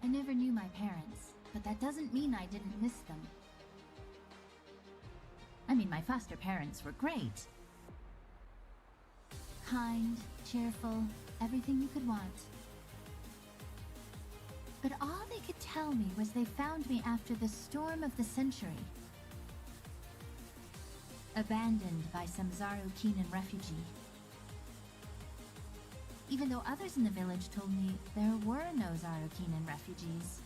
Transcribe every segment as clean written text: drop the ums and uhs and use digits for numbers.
I never knew my parents, but that doesn't mean I didn't miss them. I mean, my foster parents were great. Kind, cheerful, everything you could want. But all they could tell me was they found me after the storm of the century. Abandoned by some Zaru'Kinan refugee. Even though others in the village told me there were no Zaru'Kinan refugees.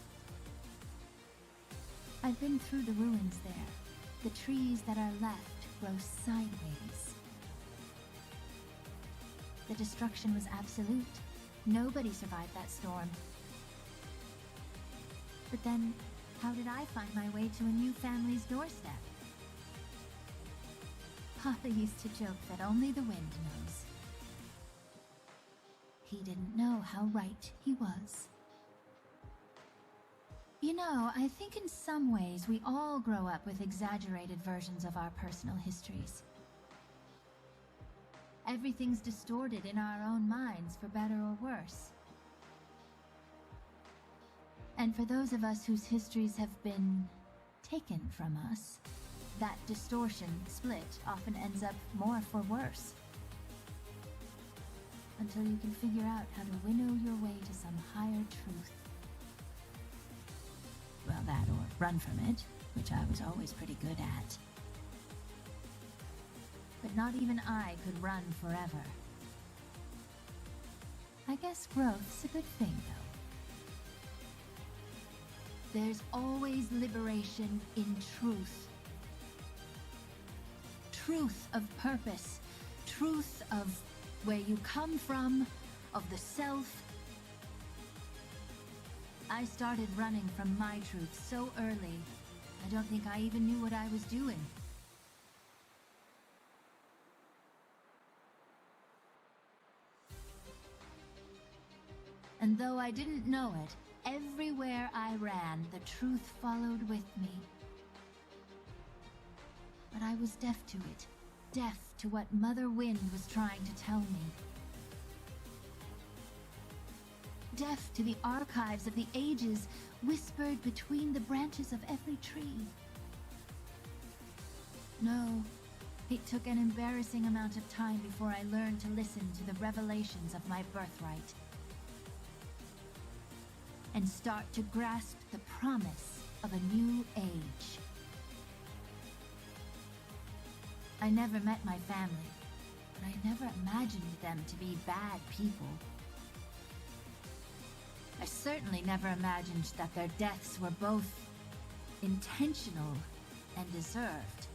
I've been through the ruins there. The trees that are left grow sideways. The destruction was absolute. Nobody survived that storm. But then, how did I find my way to a new family's doorstep? Papa used to joke that only the wind knows. He didn't know how right he was. You know, I think in some ways we all grow up with exaggerated versions of our personal histories. Everything's distorted in our own minds, for better or worse. And for those of us whose histories have been taken from us, that distortion, split, often ends up more for worse. Until you can figure out how to winnow your way to some higher truth. Well, that or run from it, which I was always pretty good at. But not even I could run forever. I guess growth's a good thing, though. There's always liberation in truth. Truth of purpose. Truth of where you come from, of the self. I started running from my truth so early, I don't think I even knew what I was doing. And though I didn't know it, everywhere I ran, the truth followed with me. But I was deaf to it, deaf to what Mother Wind was trying to tell me. Deaf to the archives of the ages whispered between the branches of every tree. No, it took an embarrassing amount of time before I learned to listen to the revelations of my birthright. And start to grasp the promise of a new age. I never met my family, but I never imagined them to be bad people. I certainly never imagined that their deaths were both intentional and deserved.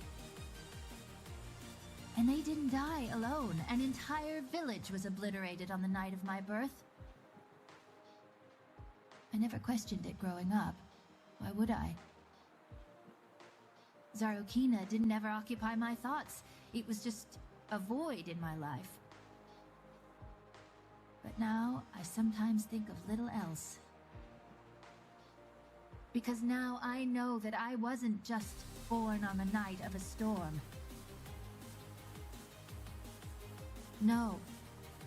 And they didn't die alone. An entire village was obliterated on the night of my birth. I never questioned it growing up. Why would I? Zaru'Kina didn't ever occupy my thoughts. It was just a void in my life. But now I sometimes think of little else. Because now I know that I wasn't just born on the night of a storm. No.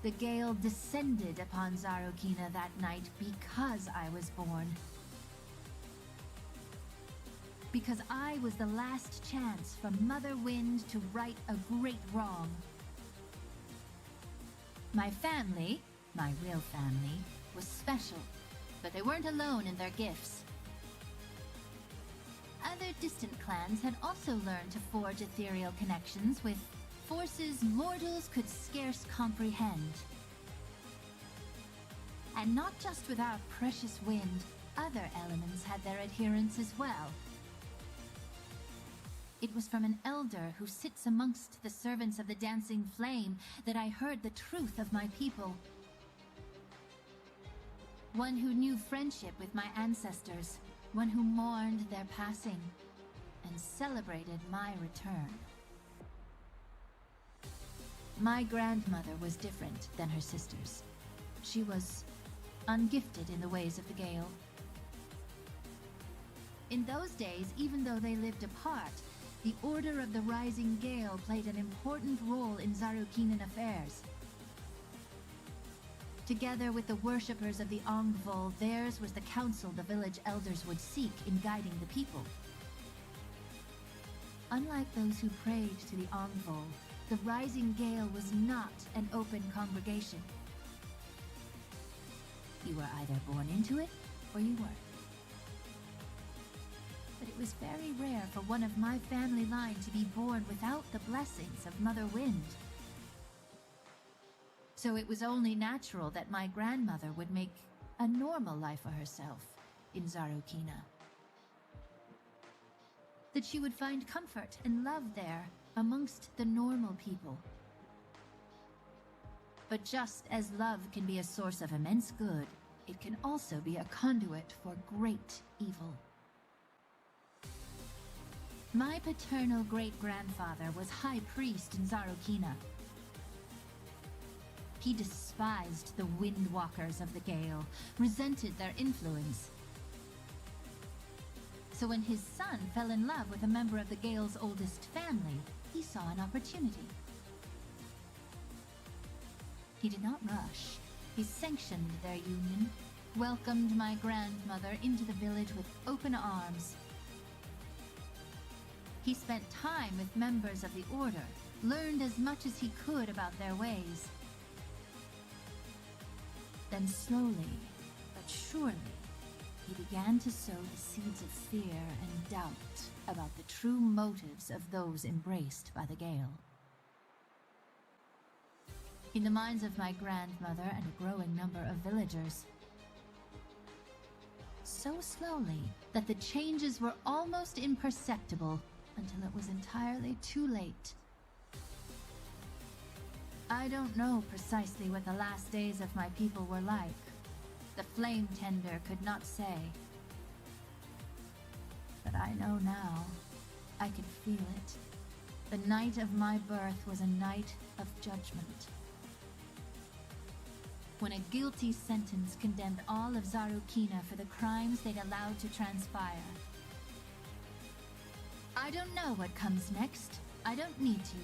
The gale descended upon Zaru'Kina that night because I was born. Because I was the last chance for Mother Wind to right a great wrong. My family, my real family, was special, but they weren't alone in their gifts. Other distant clans had also learned to forge ethereal connections with forces mortals could scarce comprehend. And not just with our precious wind, other elements had their adherents as well. It was from an elder who sits amongst the servants of the dancing flame that I heard the truth of my people. One who knew friendship with my ancestors, one who mourned their passing and celebrated my return. My grandmother was different than her sisters. She was ungifted in the ways of the gale. In those days, even though they lived apart, the Order of the Rising Gale played an important role in Zaru'Kinan affairs. Together with the worshippers of the Angvol, theirs was the counsel the village elders would seek in guiding the people. Unlike those who prayed to the Angvol, the Rising Gale was not an open congregation. You were either born into it, or you weren't. But it was very rare for one of my family line to be born without the blessings of Mother Wind. So it was only natural that my grandmother would make a normal life for herself in Zaru'Kina. That she would find comfort and love there amongst the normal people. But just as love can be a source of immense good, it can also be a conduit for great evil. My paternal great-grandfather was high priest in Zaru'Kina. He despised the Windwalkers of the Gale, resented their influence. So when his son fell in love with a member of the Gale's oldest family, he saw an opportunity. He did not rush. He sanctioned their union, welcomed my grandmother into the village with open arms. He spent time with members of the Order, learned as much as he could about their ways. Then slowly, but surely, he began to sow the seeds of fear and doubt about the true motives of those embraced by the Gale. In the minds of my grandmother and a growing number of villagers. So slowly that the changes were almost imperceptible until it was entirely too late. I don't know precisely what the last days of my people were like. The flame tender could not say. But I know now. I can feel it. The night of my birth was a night of judgment. When a guilty sentence condemned all of Zaru'Kina for the crimes they'd allowed to transpire. I don't know what comes next. I don't need to.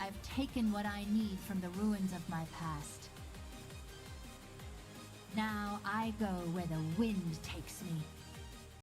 I've taken what I need from the ruins of my past. Now I go where the wind takes me.